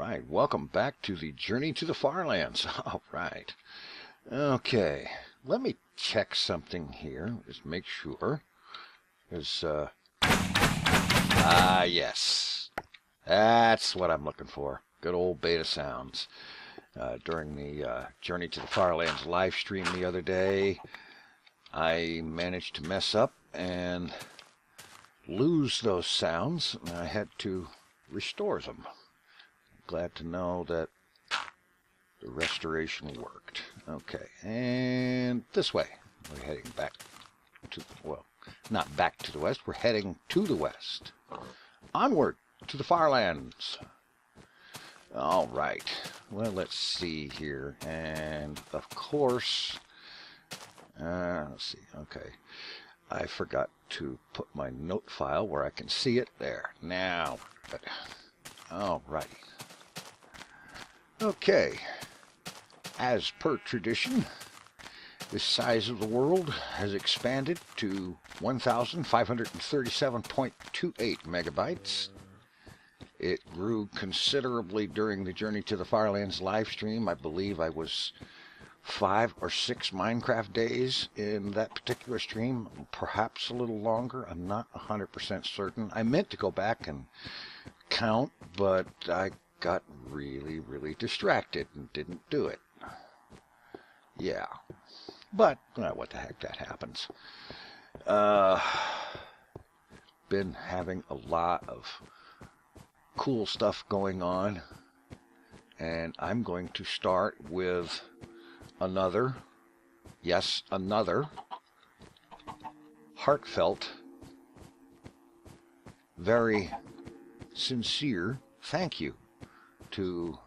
right, welcome back to the Journey to the FarLands. All right. Okay, let me check something here. Just make sure. There's, yes. That's what I'm looking for. Good old beta sounds. During the Journey to the FarLands live stream the other day, I managed to mess up and lose those sounds. I had to restore them. Glad to know that the restoration worked. Okay, and this way. We're heading back to, well, not back to the west. We're heading to the west. Onward to the FarLands. All right. Well, let's see here. And, of course, let's see. Okay. I forgot to put my note file where I can see it. There. Now. All righty. Okay. As per tradition, the size of the world has expanded to 1,537.28 megabytes. It grew considerably during the Journey to the FarLands live stream. I believe I was 5 or 6 Minecraft days in that particular stream, perhaps a little longer. I'm not 100% certain. I meant to go back and count, but I got really distracted and didn't do it. Yeah. But, what the heck, that happens. Been having a lot of cool stuff going on, and I'm going to start with another heartfelt, very sincere thank you to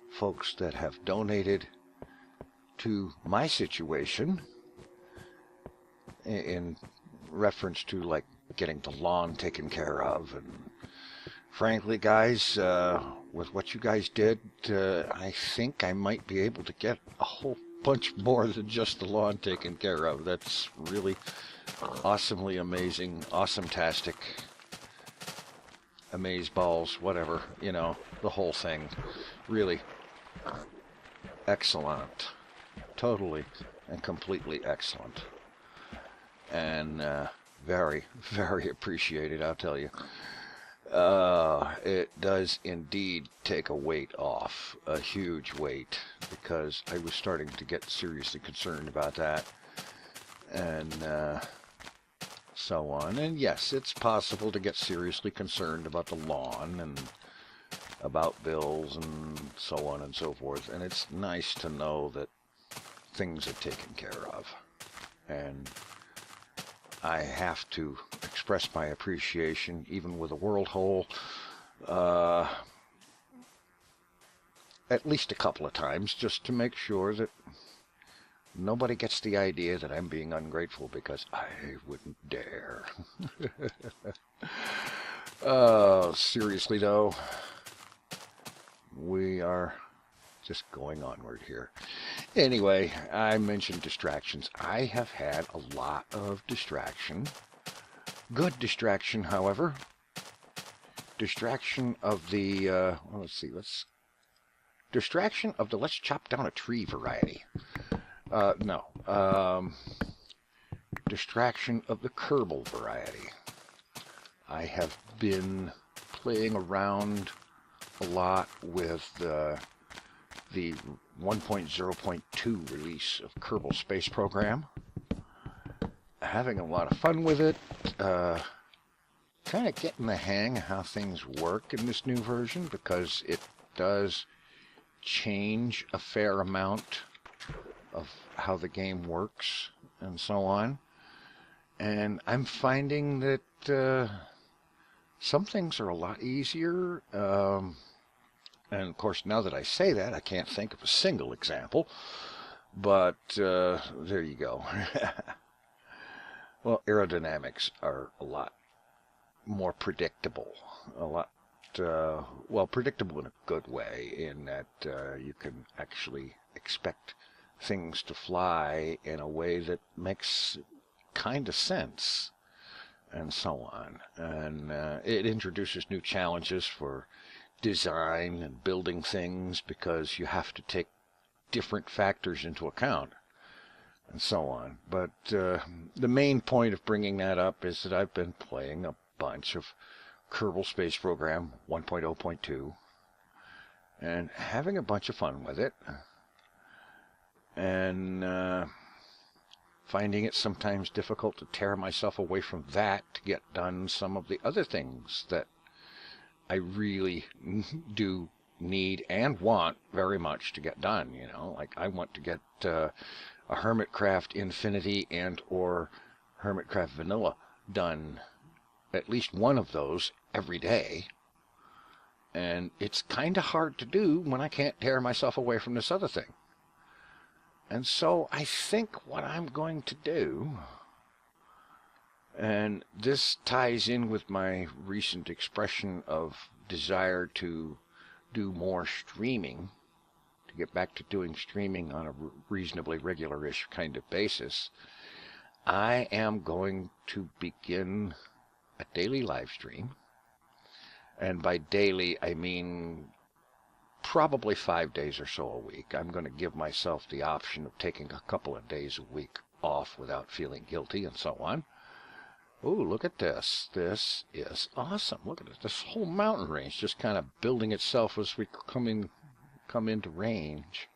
folks that have donated to my situation in reference to, like, getting the lawn taken care of. And frankly, guys, with what you guys did, I think I might be able to get a whole bunch more than just the lawn taken care of. That's really awesomely amazing, awesome-tastic, amazeballs, whatever, you know, the whole thing. Really excellent. Totally and completely excellent. And very appreciated, I'll tell you. It does indeed take a weight off, a huge weight, because I was starting to get seriously concerned about that, and so on. And yes, it's possible to get seriously concerned about the lawn and about bills and so on and so forth, and it's nice to know that things are taken care of. And I have to express my appreciation, even with a world hole, at least a couple of times, just to make sure that nobody gets the idea that I'm being ungrateful, because I wouldn't dare. Seriously though, we are just going onward here. Anyway, I mentioned distractions. I have had a lot of distraction. Good distraction, however. Distraction of the, well, let's see, distraction of the let's chop down a tree variety. No. Distraction of the Kerbal variety. I have been playing around a lot with the 1.0.2 release of Kerbal Space Program. Having a lot of fun with it. Kind of getting the hang of how things work in this new version, because it does change a fair amount of how the game works and so on. And I'm finding that some things are a lot easier. And of course, now that I say that, I can't think of a single example. But there you go. Well, aerodynamics are a lot more predictable. A lot, well, predictable in a good way, in that you can actually expect things to fly in a way that makes kind of sense, and so on. And it introduces new challenges for design and building things, because you have to take different factors into account and so on. But the main point of bringing that up is that I've been playing a bunch of Kerbal Space Program 1.0.2 and having a bunch of fun with it, and finding it sometimes difficult to tear myself away from that to get done some of the other things that I really do need and want very much to get done. You know, like I want to get a Hermitcraft Infinity and or Hermitcraft Vanilla done, at least one of those every day. And it's kind of hard to do when I can't tear myself away from this other thing. And so I think what I'm going to do, and this ties in with my recent expression of desire to do more streaming, to get back to doing streaming on a reasonably regular-ish kind of basis, I am going to begin a daily live stream. And by daily, I mean probably 5 days or so a week. I'm going to give myself the option of taking a couple of days a week off without feeling guilty and so on. Oh, look at this. This is awesome. Look at it. This whole mountain range just kind of building itself as we come into range.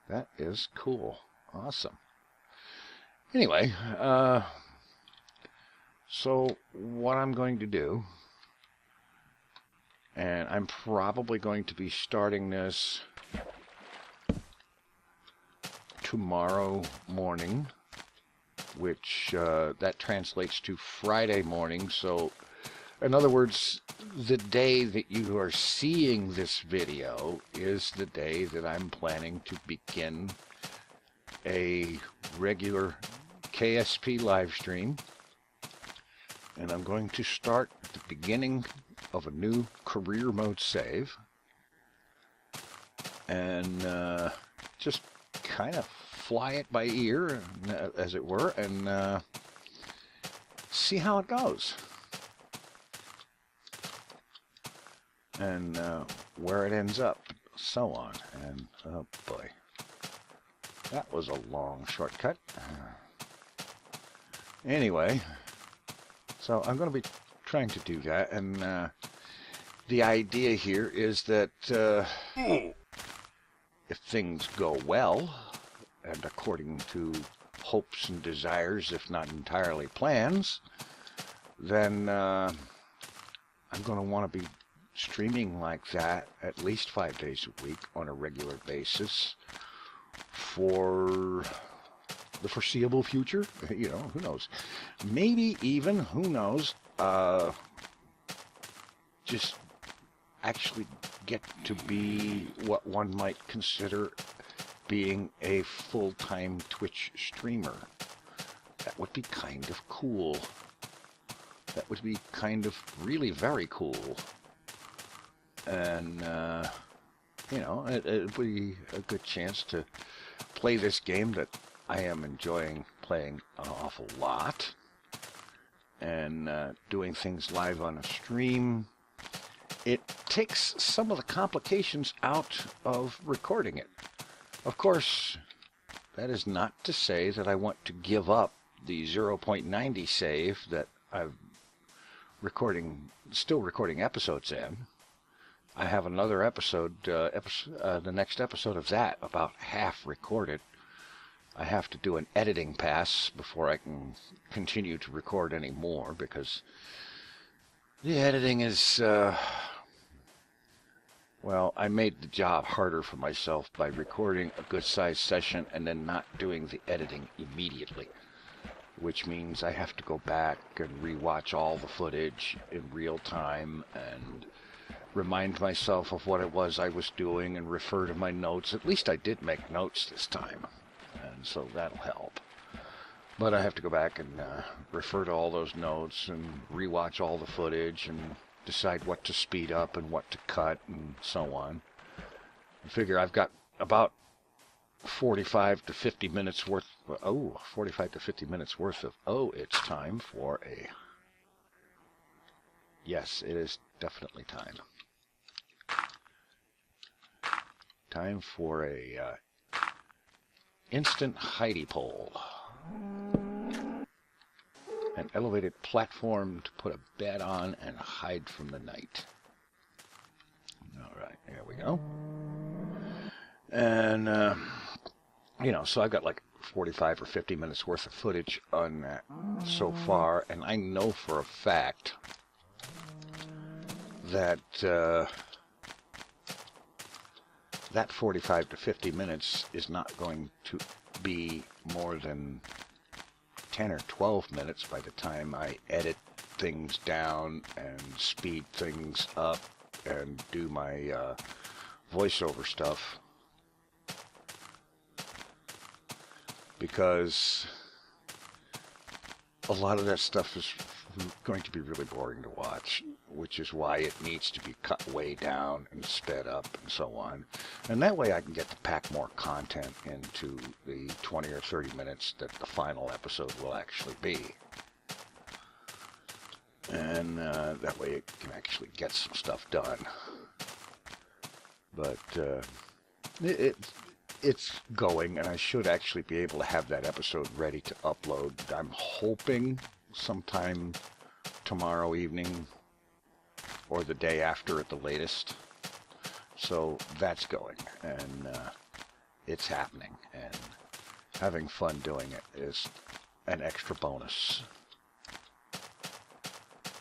That is cool. Awesome. Anyway, so what I'm going to do, and I'm probably going to be starting this tomorrow morning, which that translates to Friday morning. So in other words, the day that you are seeing this video is the day that I'm planning to begin a regular KSP live stream. And I'm going to start at the beginning of a new career mode save, and just kind of fly it by ear, as it were, and see how it goes, and where it ends up, so on. And oh boy, that was a long shortcut. Anyway, so I'm going to be trying to do that, and the idea here is that if things go well, and according to hopes and desires, if not entirely plans, then I'm going to want to be streaming like that at least 5 days a week on a regular basis for the foreseeable future. You know, who knows? Maybe even, who knows, just actually get to be what one might consider being a full-time Twitch streamer. That would be kind of cool. That would be kind of really very cool. And, you know, it would be a good chance to play this game that I am enjoying playing an awful lot, and doing things live on a stream. It takes some of the complications out of recording it. Of course, that is not to say that I want to give up the 0.90 save that I'm still recording episodes in. I have another episode, the next episode of that, about half recorded. I have to do an editing pass before I can continue to record any more, because the editing is, well, I made the job harder for myself by recording a good-sized session and then not doing the editing immediately, which means I have to go back and rewatch all the footage in real time and remind myself of what it was I was doing and refer to my notes. At least I did make notes this time, and so that'll help. But I have to go back and refer to all those notes and rewatch all the footage and decide what to speed up and what to cut and so on. I figure I've got about 45 to 50 minutes worth, 45 to 50 minutes worth of, it's time for a, yes, it is definitely time. time for a instant hidey pole. An elevated platform to put a bed on and hide from the night. Alright, there we go. And, you know, so I've got like 45 or 50 minutes worth of footage on that so far, and I know for a fact that that 45 to 50 minutes is not going to be more than 10 or 12 minutes by the time I edit things down and speed things up and do my voiceover stuff, because a lot of that stuff is going to be really boring to watch, which is why it needs to be cut way down and sped up and so on. And that way I can get to pack more content into the 20 or 30 minutes that the final episode will actually be. And that way it can actually get some stuff done. But it's going, and I should actually be able to have that episode ready to upload. I'm hoping sometime tomorrow evening or the day after at the latest. So that's going, and it's happening, and having fun doing it is an extra bonus.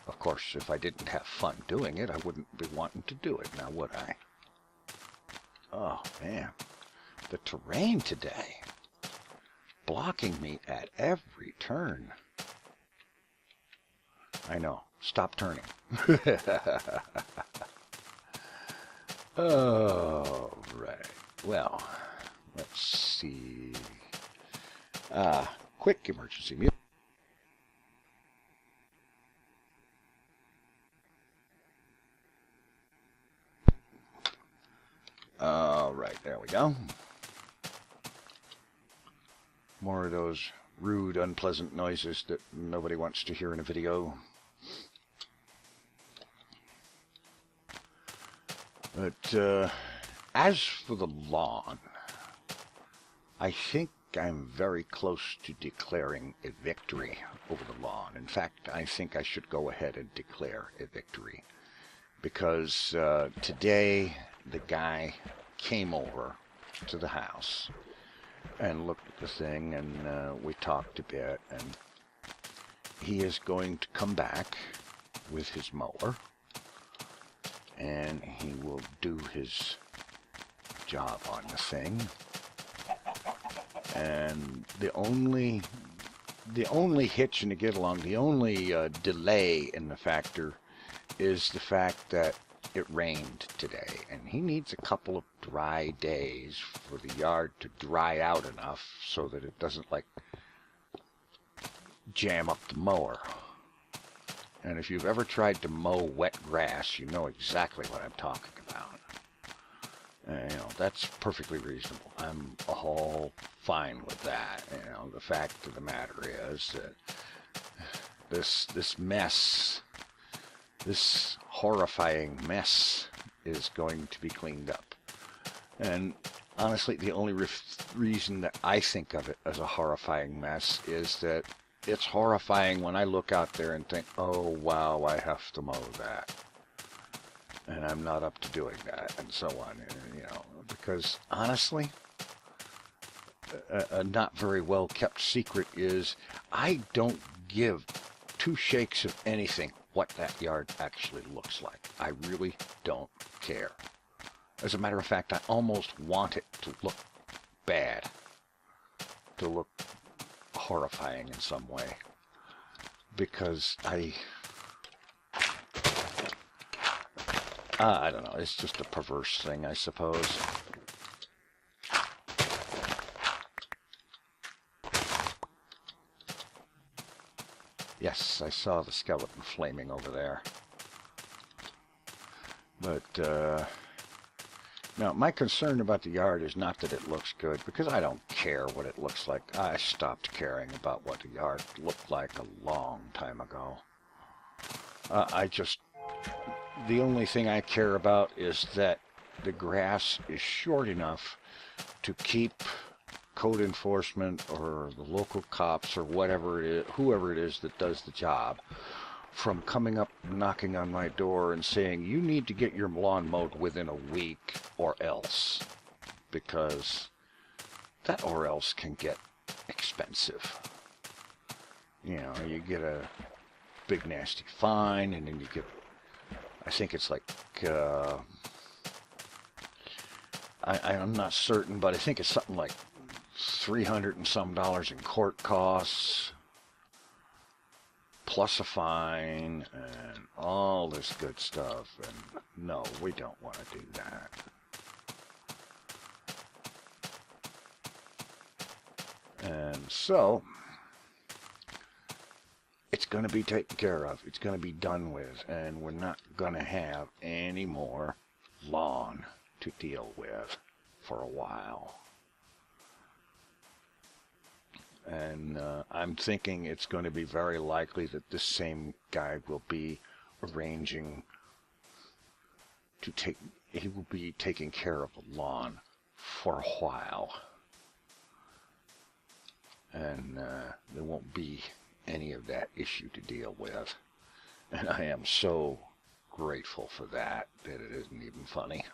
Of course, if I didn't have fun doing it, I wouldn't be wanting to do it, now would I? Oh, man. The terrain today. Blocking me at every turn. I know. Stop turning. Oh, right. Well, let's see. Quick emergency music. All right, there we go. More of those rude, unpleasant noises that nobody wants to hear in a video. But as for the lawn, I think I'm very close to declaring a victory over the lawn. In fact, I think I should go ahead and declare a victory, because today the guy came over to the house and looked at the thing, and we talked a bit, and he is going to come back with his mower, and he will do his job on the thing. And the only hitch in the get along, the only delay in the factor is the fact that it rained today, and he needs a couple of dry days for the yard to dry out enough so that it doesn't like jam up the mower. And if you've ever tried to mow wet grass, you know exactly what I'm talking about. You know, that's perfectly reasonable. I'm all fine with that. You know, the fact of the matter is that this mess, this horrifying mess, is going to be cleaned up. And honestly, the only reason that I think of it as a horrifying mess is that it's horrifying when I look out there and think, oh wow, I have to mow that, and I'm not up to doing that, and so on. And, you know, because honestly, a not very well kept secret is I don't give two shakes of anything what that yard actually looks like. I really don't care. As a matter of fact, I almost want it to look bad, to look horrifying in some way, because I don't know, it's just a perverse thing, I suppose. Yes, I saw the skeleton flaming over there. But, now, my concern about the yard is not that it looks good, because I don't care what it looks like. I stopped caring about what the yard looked like a long time ago. The only thing I care about is that the grass is short enough to keep code enforcement or the local cops or whatever it is, whoever it is that does the job, from coming up, knocking on my door and saying, you need to get your lawn mowed within a week or else, because that or else can get expensive. You know, you get a big nasty fine, and then you get, I think it's like, I'm not certain, but I think it's something like $300 and some in court costs, plus a fine, and all this good stuff. And no, we don't want to do that. And so, it's going to be taken care of. It's going to be done with, and we're not going to have any more lawn to deal with for a while. And I'm thinking it's going to be very likely that this same guy will be arranging to he will be taking care of the lawn for a while. And there won't be any of that issue to deal with. And I am so grateful for that it isn't even funny.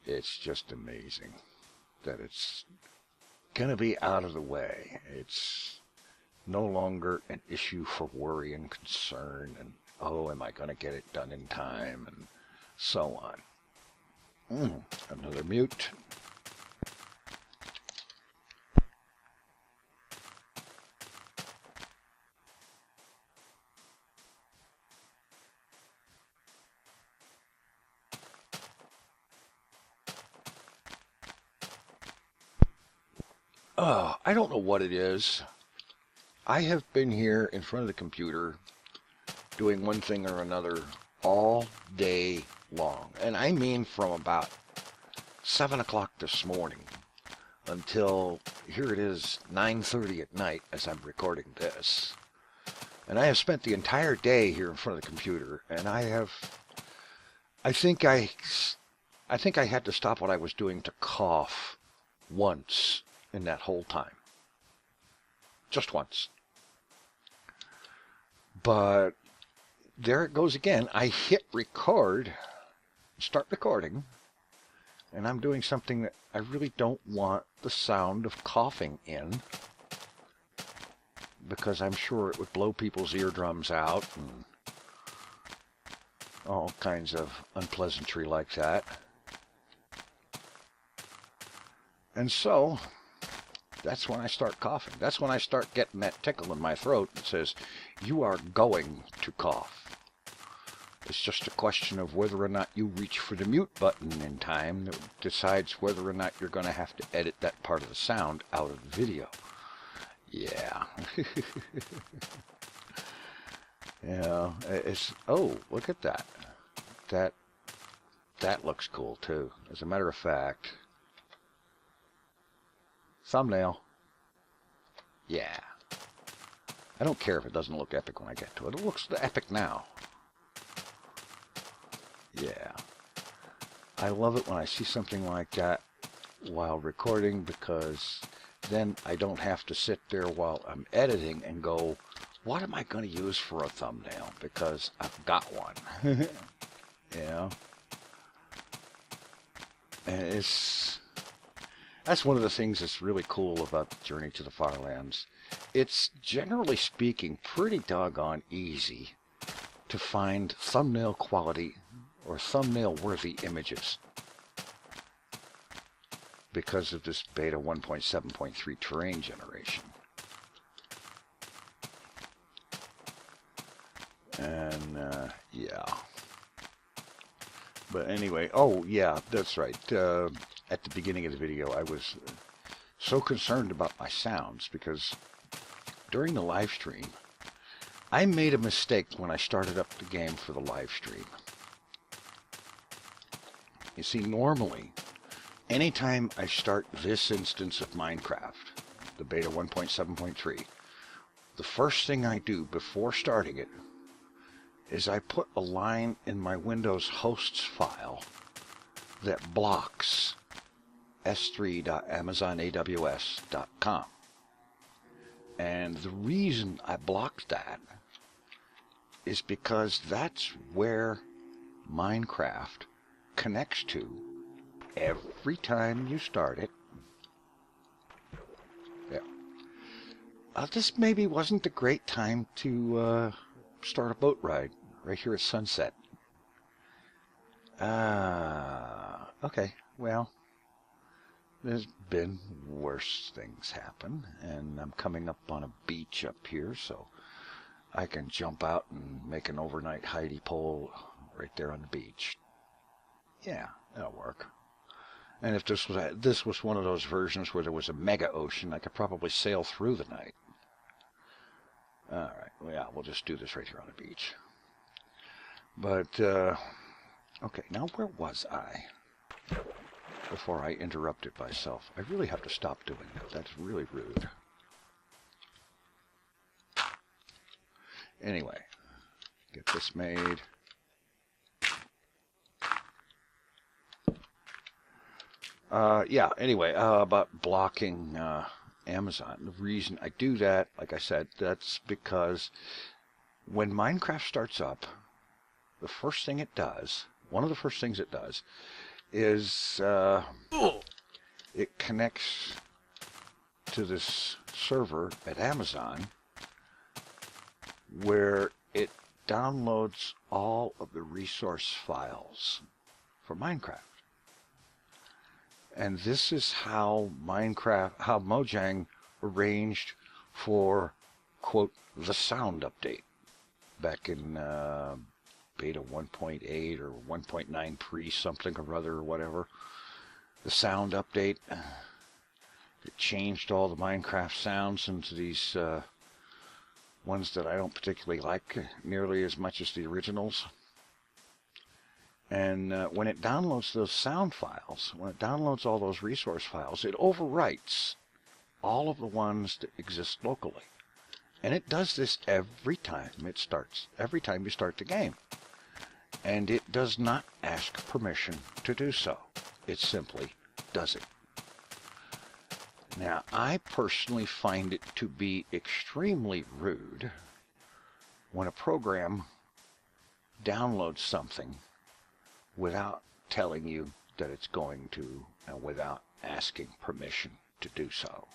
It's just amazing that it's going to be out of the way. It's no longer an issue for worry and concern and, oh, am I going to get it done in time, and so on. Another mute. I don't know what it is. I have been here in front of the computer doing one thing or another all day long. And I mean from about 7 o'clock this morning until, here it is, 9:30 at night as I'm recording this. And I have spent the entire day here in front of the computer, and I think I had to stop what I was doing to cough once in that whole time. Just once. But there it goes again. I hit record, start recording, and I'm doing something that I really don't want the sound of coughing in, because I'm sure it would blow people's eardrums out and all kinds of unpleasantry like that. And so that's when I start coughing. That's when I start getting that tickle in my throat that says, you are going to cough. It's just a question of whether or not you reach for the mute button in time that decides whether or not you're going to have to edit that part of the sound out of the video. Yeah. Yeah, it's, oh, look at that. That looks cool too. As a matter of fact, thumbnail. Yeah. I don't care if it doesn't look epic when I get to it. It looks epic now. Yeah. I love it when I see something like that while recording, because then I don't have to sit there while I'm editing and go, what am I going to use for a thumbnail? Because I've got one. Yeah. And that's one of the things that's really cool about Journey to the FarLands. It's, generally speaking, pretty doggone easy to find thumbnail quality or thumbnail worthy images because of this beta 1.7.3 terrain generation. And yeah. But anyway, oh yeah, that's right. At the beginning of the video, I was so concerned about my sounds because during the live stream, I made a mistake when I started up the game for the live stream. You see, normally, anytime I start this instance of Minecraft, the beta 1.7.3, the first thing I do before starting it is I put a line in my Windows hosts file that blocks s3.amazonaws.com. And the reason I blocked that is because that's where Minecraft connects to every time you start it. Yeah. This maybe wasn't a great time to start a boat ride right here at sunset. Okay, well, there's been worse things happen, and I'm coming up on a beach up here, so I can jump out and make an overnight hidey pole right there on the beach. Yeah, that'll work. And if this was one of those versions where there was a mega ocean, I could probably sail through the night. Alright, well, yeah, we'll just do this right here on the beach. But, okay, now where was I before I interrupted myself? I really have to stop doing that. That's really rude. Anyway, get this made. Anyway, about blocking Amazon. The reason I do that, like I said, that's because when Minecraft starts up, the first thing it does, one of the first things it does, is it connects to this server at Amazon where it downloads all of the resource files for Minecraft. And this is how Mojang arranged for, quote, the sound update back in beta 1.8 or 1.9 pre something or other or whatever. The sound update, it changed all the Minecraft sounds into these ones that I don't particularly like nearly as much as the originals. And when it downloads those sound files, when it downloads all those resource files, it overwrites all of the ones that exist locally. And it does this every time you start the game. And it does not ask permission to do so. It simply does it. Now, I personally find it to be extremely rude when a program downloads something without telling you that it's going to, and without asking permission to do so.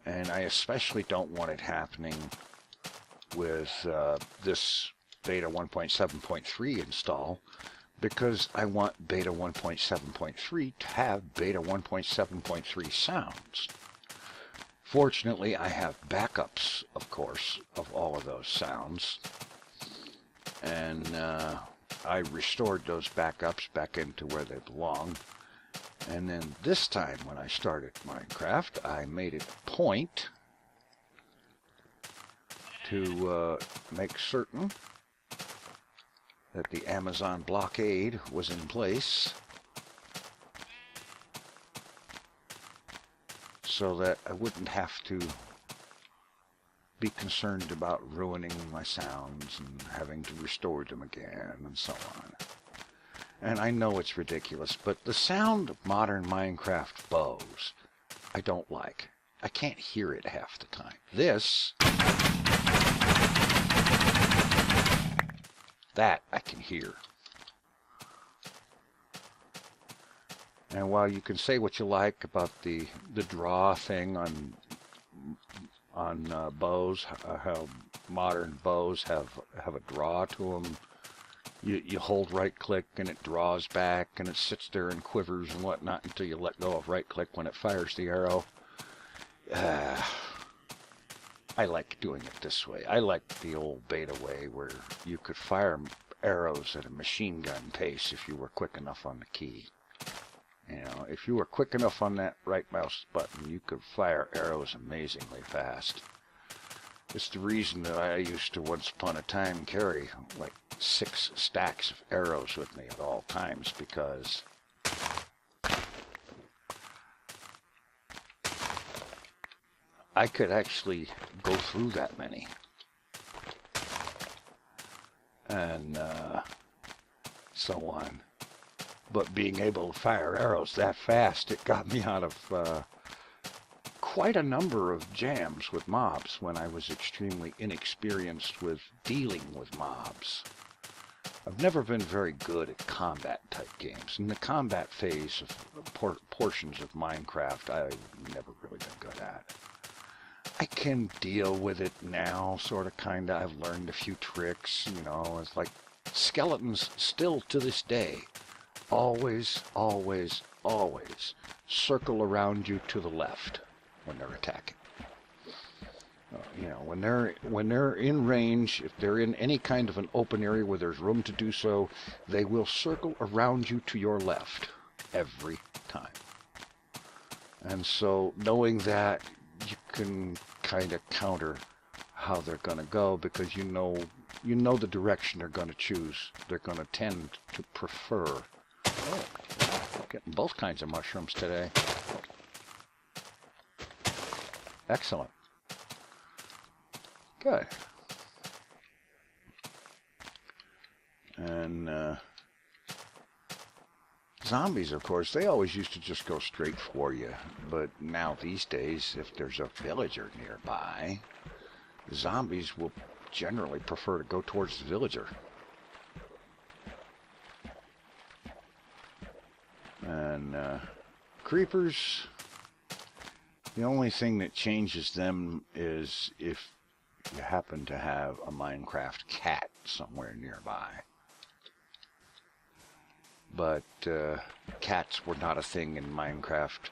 And I especially don't want it happening with this beta 1.7.3 install, because I want beta 1.7.3 to have beta 1.7.3 sounds. Fortunately, I have backups, of course, of all of those sounds. And I restored those backups back into where they belong. And then this time when I started Minecraft, I made it a point to make certain that the Amazon blockade was in place so that I wouldn't have to be concerned about ruining my sounds and having to restore them again and so on. And I know it's ridiculous, but the sound of modern Minecraft bows, I don't like. I can't hear it half the time. This, that I can hear. And while you can say what you like about the draw thing on bows, how modern bows have a draw to them. You hold right click and it draws back and it sits there and quivers and whatnot until you let go of right click when it fires the arrow. I like doing it this way. I like the old beta way where you could fire arrows at a machine gun pace if you were quick enough on the key. You know, if you were quick enough on that right mouse button, you could fire arrows amazingly fast. It's the reason that I used to once upon a time carry like 6 stacks of arrows with me at all times, because I could actually go through that many. And so on. But being able to fire arrows that fast, it got me out of quite a number of jams with mobs when I was extremely inexperienced with dealing with mobs. I've never been very good at combat type games. In the combat phase of portions of Minecraft, I've never really been good at. I can deal with it now, sort of, kind of. I've learned a few tricks, you know. It's like skeletons still to this day always, always, always circle around you to the left when they're attacking. You know, when they're in range, if they're in any kind of an open area where there's room to do so, they will circle around you to your left every time. And so knowing that, you can kind of counter how they're going to go, because you know the direction they're going to choose. They're going to tend to prefer. Oh, getting both kinds of mushrooms today. Excellent. Good. And zombies, of course, they always used to just go straight for you. But now these days, if there's a villager nearby, zombies will generally prefer to go towards the villager. And creepers, the only thing that changes them is if you happen to have a Minecraft cat somewhere nearby. But cats were not a thing in Minecraft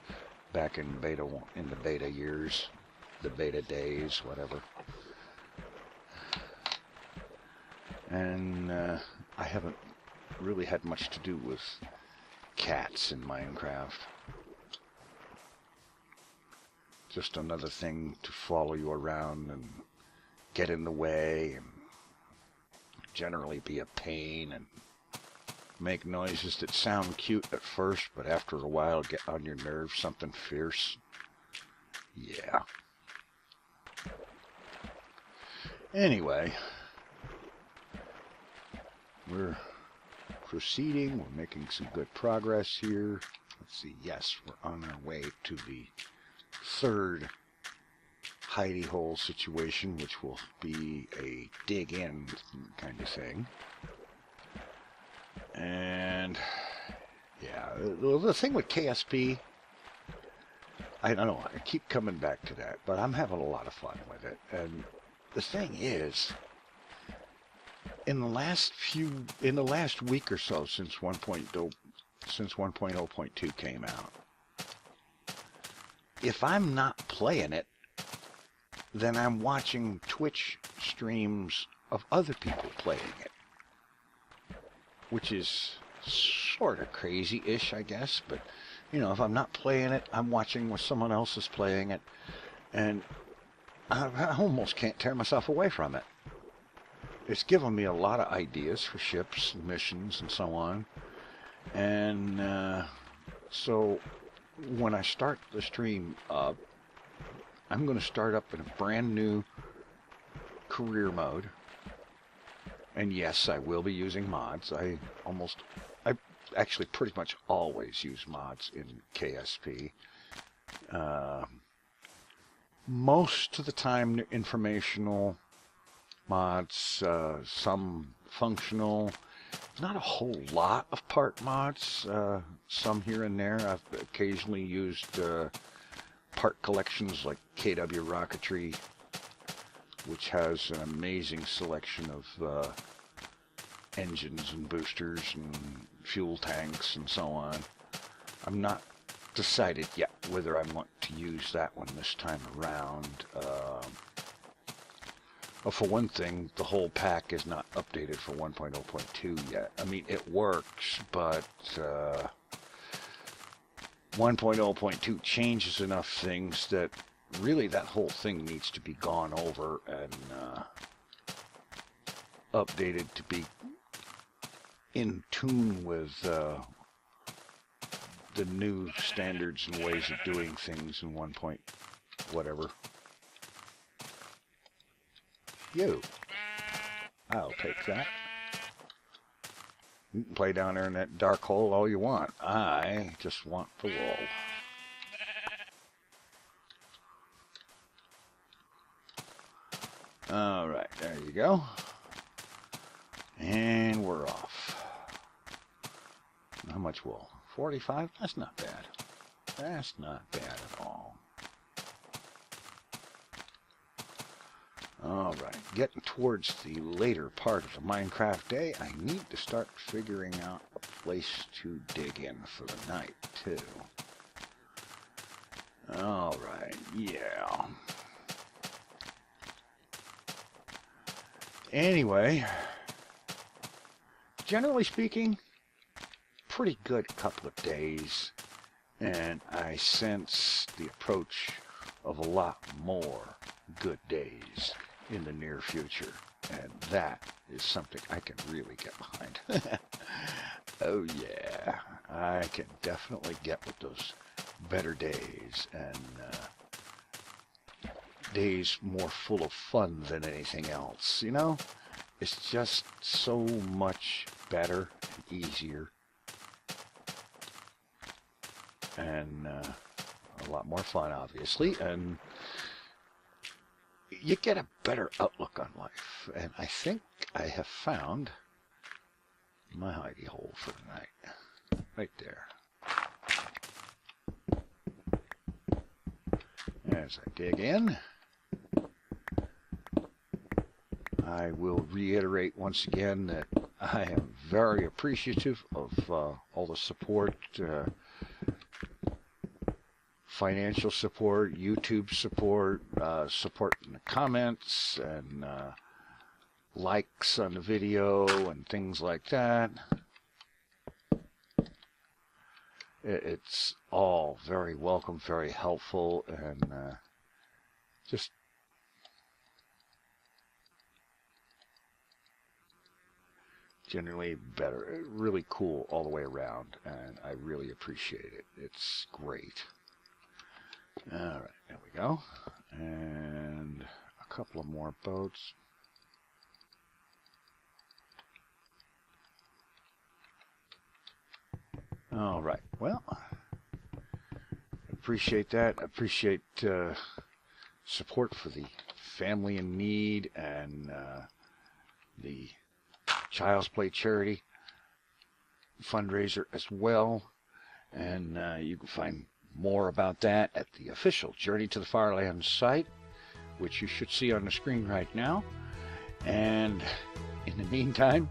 back in the beta years, the beta days, whatever. And I haven't really had much to do with cats in Minecraft. Just another thing to follow you around and get in the way and generally be a pain and make noises that sound cute at first, but after a while get on your nerves, something fierce. Yeah. Anyway, we're proceeding. We're making some good progress here. Let's see. Yes, we're on our way to the third hidey hole situation, which will be a dig in kind of thing. And yeah, the thing with KSP, I don't know, I keep coming back to that, but I'm having a lot of fun with it. And the thing is, in the last week or so since 1.0.2 came out, if I'm not playing it, then I'm watching Twitch streams of other people playing it, which is sort of crazy-ish, I guess. But, you know, if I'm not playing it, I'm watching where someone else is playing it, and I almost can't tear myself away from it. It's given me a lot of ideas for ships and missions and so on. And so when I start the stream up, I'm going to start up in a brand new career mode. And yes, I will be using mods. I actually pretty much always use mods in KSP. Most of the time informational mods, some functional, not a whole lot of part mods, some here and there. I've occasionally used part collections like KW Rocketry, which has an amazing selection of engines and boosters and fuel tanks and so on. I'm not decided yet whether I want to use that one this time around. Well, for one thing, the whole pack is not updated for 1.0.2 yet. I mean, it works, but 1.0.2 changes enough things that really that whole thing needs to be gone over and updated to be in tune with the new standards and ways of doing things in 1. Whatever. I'll take that. You can play down there in that dark hole all you want. I just want the wool. All right, there you go. And we're off. How much wool? 45? That's not bad. That's not bad at all. All right, getting towards the later part of the Minecraft day, I need to start figuring out a place to dig in for the night, too. All right, yeah. Anyway, generally speaking, pretty good couple of days, and I sense the approach of a lot more good days in the near future, and that is something I can really get behind. Oh yeah, I can definitely get with those better days, and days more full of fun than anything else, you know? It's just so much better and easier, and a lot more fun, obviously, and you get a better outlook on life. And I think I have found my hidey hole for the night. Right there. As I dig in, I will reiterate once again that I am very appreciative of all the support, financial support, YouTube support, support in the comments, and likes on the video and things like that. It's all very welcome, very helpful, and just generally better, really cool all the way around, and I really appreciate it. It's great. All right, there we go. And a couple of more boats. All right, well, appreciate that. Appreciate support for the family in need and the Child's Play charity fundraiser as well. And you can find more about that at the official Journey to the FarLands site, which you should see on the screen right now. And in the meantime,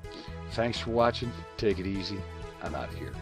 thanks for watching. Take it easy. I'm out of here.